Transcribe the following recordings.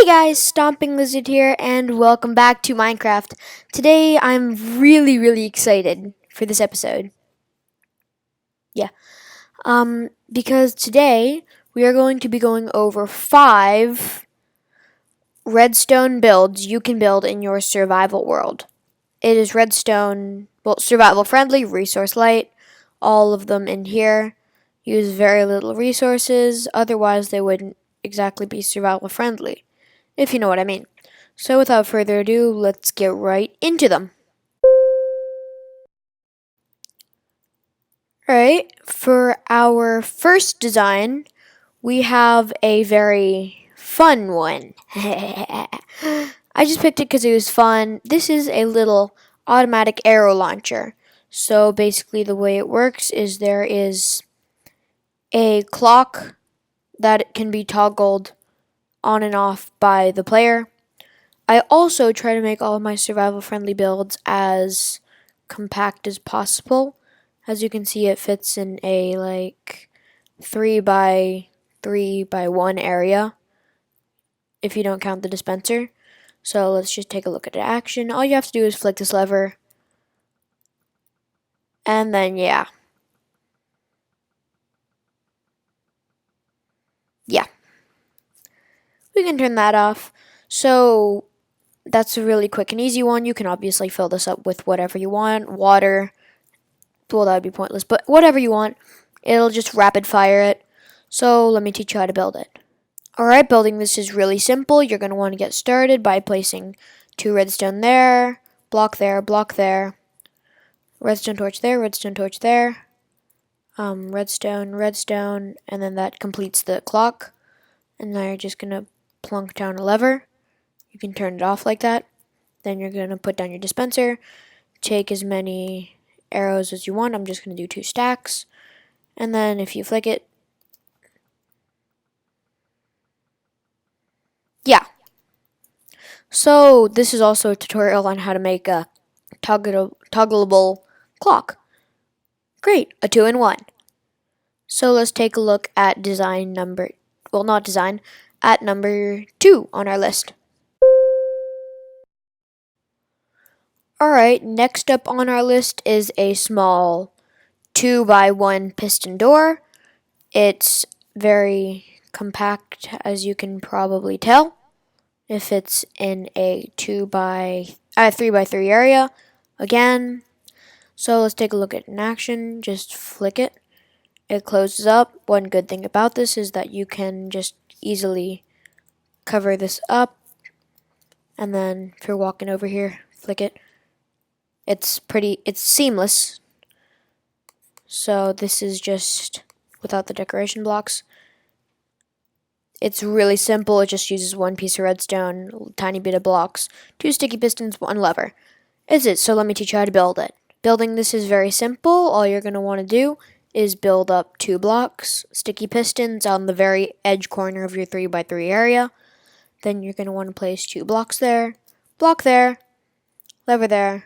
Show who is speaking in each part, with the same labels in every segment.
Speaker 1: Hey guys, Stomping Lizard here, and welcome back to Minecraft. Today I'm really excited for this episode. Yeah. Because today we are going to be going over 5 redstone builds you can build in your survival world. It is redstone, well, survival friendly, resource light, all of them in here. Use very little resources, otherwise they wouldn't exactly be survival friendly, if you know what I mean. So without further ado, let's get right into them. Alright, for our first design, we have a very fun one. I just picked it because it was fun. This is a little automatic arrow launcher. So basically the way it works is there is a clock that can be toggled on and off by the player. I also try to make all of my survival friendly builds as compact as possible. As you can see, it fits in a like 3 by 3 by 1 area if you don't count the dispenser. So let's just take a look at the action. All you have to do is flick this lever, and then yeah, we can turn that off. So that's a really quick and easy one. You can obviously fill this up with whatever you want. Water, well, that would be pointless, but whatever you want. It'll just rapid fire it. So let me teach you how to build it. Alright, building this is really simple. You're going to want to get started by placing 2 redstone there, block there, redstone torch there, redstone, and then that completes the clock. And now you're just going to plunk down a lever. You can turn it off like that. Then you're going to put down your dispenser, take as many arrows as you want. I'm just going to do 2 stacks. And then if you flick it, yeah. So this is also a tutorial on how to make a toggleable clock. Great, a 2-in-1. So let's take a look at design number, well, not design, at number 2 on our list. Alright, next up on our list is a small 2 by 1 piston door. It's very compact, as you can probably tell. It fits in a 3 by 3 area. Again, so let's take a look at it in action. Just flick it. It closes up. One good thing about this is that you can just easily cover this up. And then if you're walking over here, flick it. It's seamless. So this is just without the decoration blocks. It's really simple. It just uses 1 piece of redstone, a tiny bit of blocks, 2 sticky pistons, 1 lever. Is it? So let me teach you how to build it. Building this is very simple. All you're going to want to do is build up 2 blocks, sticky pistons on the very edge corner of your 3 by 3 area. Then you're going to want to place 2 blocks there, block there, lever there,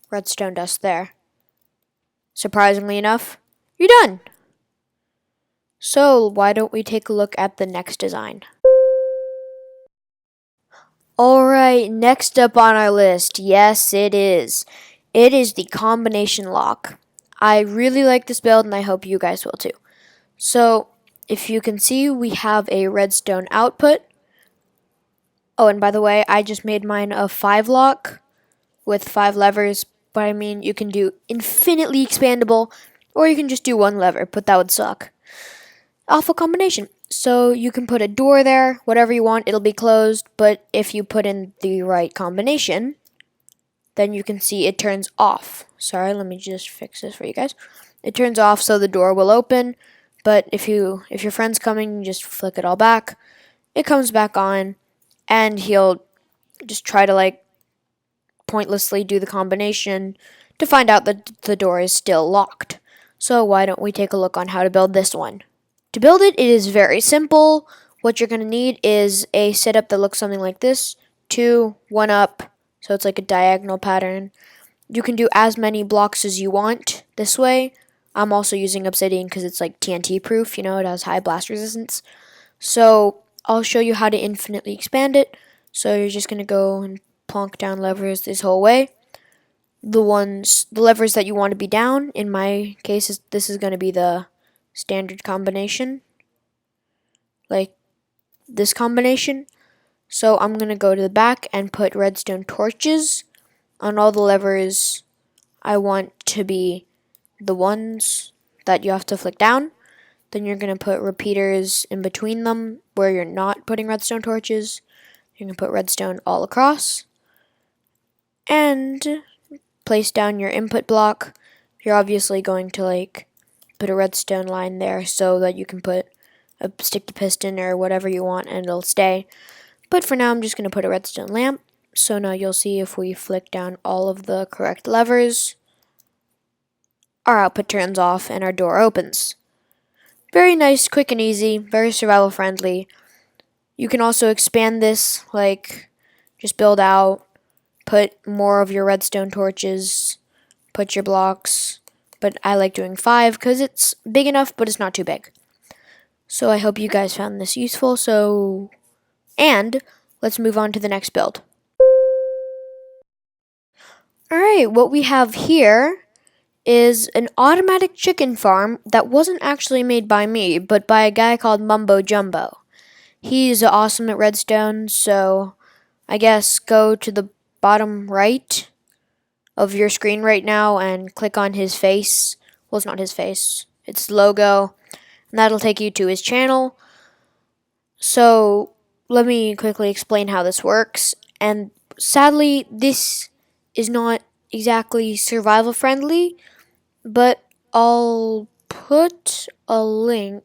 Speaker 1: redstone dust there. Surprisingly enough, you're done. So why don't we take a look at the next design? Alright, next up on our list, yes it is. It is the combination lock. I really like this build and I hope you guys will too. So, if you can see, we have a redstone output. Oh, and by the way, I just made mine a 5 lock with 5 levers, but I mean, you can do infinitely expandable, or you can just do 1 lever, but that would suck. Awful combination. So you can put a door there, whatever you want, it'll be closed, but if you put in the right combination, then you can see it turns off. Sorry, let me just fix this for you guys. It turns off so the door will open, but if your friend's coming, you just flick it all back. It comes back on, and he'll just try to like pointlessly do the combination to find out that the door is still locked. So why don't we take a look on how to build this one? To build it, it is very simple. What you're going to need is a setup that looks something like this. 2, 1 up, so it's like a diagonal pattern. You can do as many blocks as you want this way. I'm also using obsidian because it's like TNT proof, you know, it has high blast resistance. So I'll show you how to infinitely expand it. So you're just going to go and plonk down levers this whole way. The levers that you want to be down, in my case, this is going to be the standard combination, like this combination. So I'm going to go to the back and put redstone torches on all the levers I want to be the ones that you have to flick down. Then you're going to put repeaters in between them where you're not putting redstone torches. You're going to put redstone all across. And place down your input block. You're obviously going to put a redstone line there so that you can put a sticky piston or whatever you want and it'll stay. But for now I'm just going to put a redstone lamp. So now you'll see if we flick down all of the correct levers, our output turns off and our door opens. Very nice, quick and easy, very survival friendly. You can also expand this, just build out, put more of your redstone torches, put your blocks, but I like doing 5 because it's big enough, but it's not too big. So I hope you guys found this useful, and let's move on to the next build. Alright, what we have here is an automatic chicken farm that wasn't actually made by me, but by a guy called Mumbo Jumbo. He's awesome at redstone, so I guess go to the bottom right of your screen right now and click on his face. Well, it's not his face, it's logo, and that'll take you to his channel. So let me quickly explain how this works. And sadly, this is not exactly survival friendly, but I'll put a link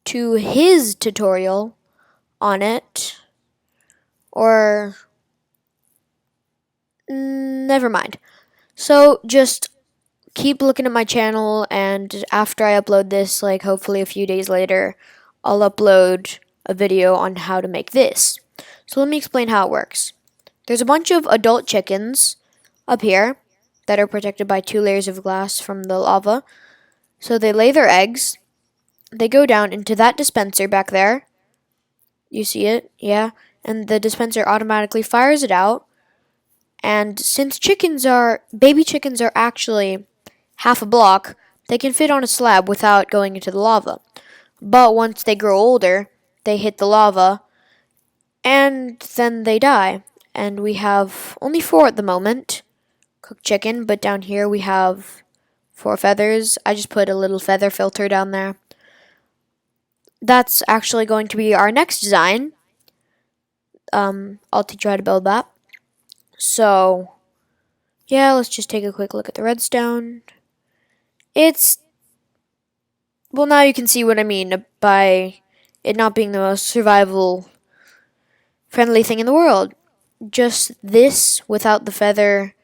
Speaker 1: to his tutorial on it, or never mind. So just keep looking at my channel, and after I upload this, hopefully a few days later, I'll upload a video on how to make this. So let me explain how it works. There's a bunch of adult chickens up here that are protected by 2 layers of glass from the lava. So they lay their eggs. They go down into that dispenser back there. You see it? Yeah. And the dispenser automatically fires it out. And since baby chickens are actually half a block, they can fit on a slab without going into the lava. But once they grow older, they hit the lava, and then they die. And we have only 4 at the moment, cooked chicken, but down here we have 4 feathers. I just put a little feather filter down there. That's actually going to be our next design. I'll teach you how to build that. So, yeah, let's just take a quick look at the redstone. Well, now you can see what I mean by it not being the most survival friendly thing in the world. Just this without the feather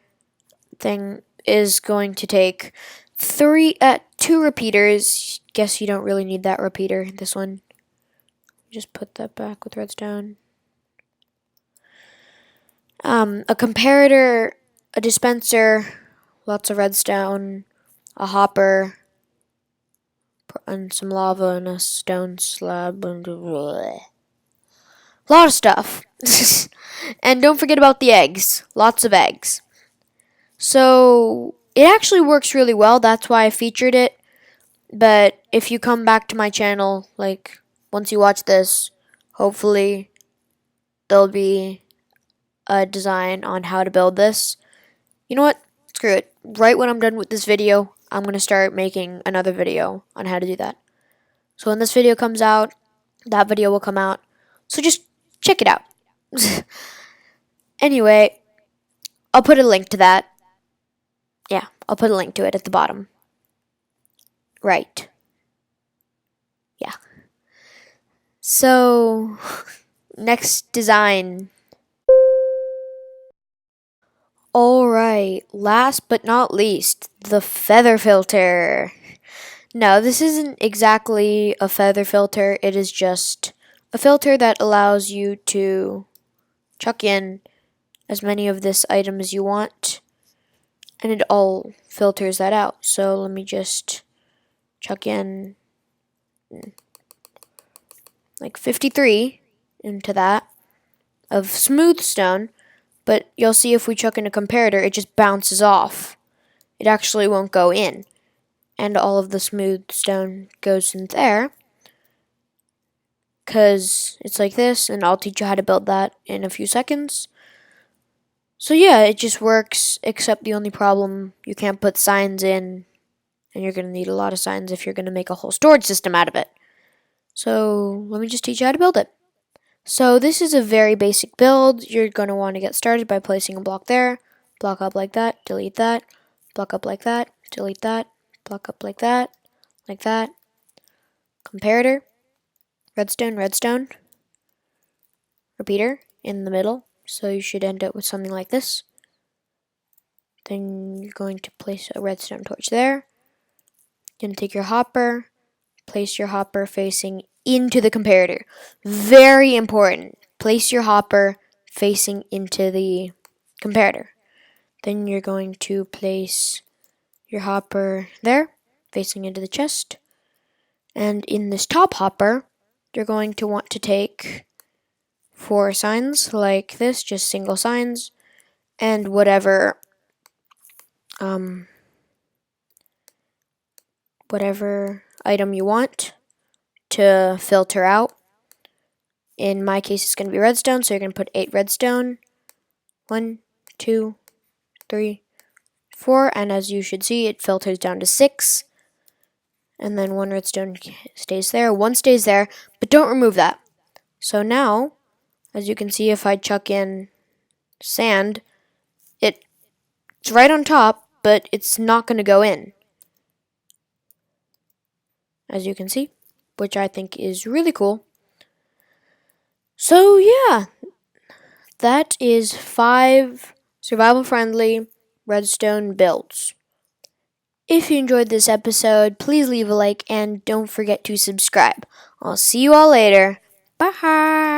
Speaker 1: thing is going to take 2 repeaters. Guess you don't really need that repeater. This one. Just put that back with redstone. A comparator, a dispenser, lots of redstone, a hopper, and some lava and a stone slab, and a lot of stuff. And don't forget about the eggs. Lots of eggs. So it actually works really well. That's why I featured it. But if you come back to my channel, once you watch this, hopefully there'll be a design on how to build this. You know what? Screw it. Right when I'm done with this video, I'm going to start making another video on how to do that. So when this video comes out, that video will come out. So just check it out. Anyway, I'll put a link to that. Yeah, I'll put a link to it at the bottom. Right. Yeah. So, next design. Alright, last but not least, the feather filter. No, this isn't exactly a feather filter, it is just a filter that allows you to chuck in as many of this item as you want, and it all filters that out. So let me just chuck in like 53 into that of smooth stone, but you'll see if we chuck in a comparator, it just bounces off. It actually won't go in, and all of the smooth stone goes in there, because it's like this, and I'll teach you how to build that in a few seconds. So yeah, it just works, except the only problem, you can't put signs in, and you're going to need a lot of signs if you're going to make a whole storage system out of it. So let me just teach you how to build it. So this is a very basic build. You're going to want to get started by placing a block there, block up like that, delete that, block up like that, delete that, block up like that, comparator, redstone, redstone, repeater in the middle. So you should end up with something like this. Then you're going to place a redstone torch there. You're going to take your hopper, place your hopper facing into the comparator. Very important. Place your hopper facing into the comparator. Then you're going to place your hopper there, facing into the chest. And in this top hopper, you're going to want to take 4 signs like this, just single signs, and whatever item you want to filter out. In my case, it's going to be redstone, so you're going to put 8 redstone. 1, 2, 3, 4, and as you should see, it filters down to 6. And then 1 redstone stays there, 1 stays there, but don't remove that. So now, as you can see, if I chuck in sand, it's right on top, but it's not going to go in, as you can see, which I think is really cool. So yeah, that is 5 survival-friendly redstone builds. If you enjoyed this episode, please leave a like and don't forget to subscribe. I'll see you all later. Bye!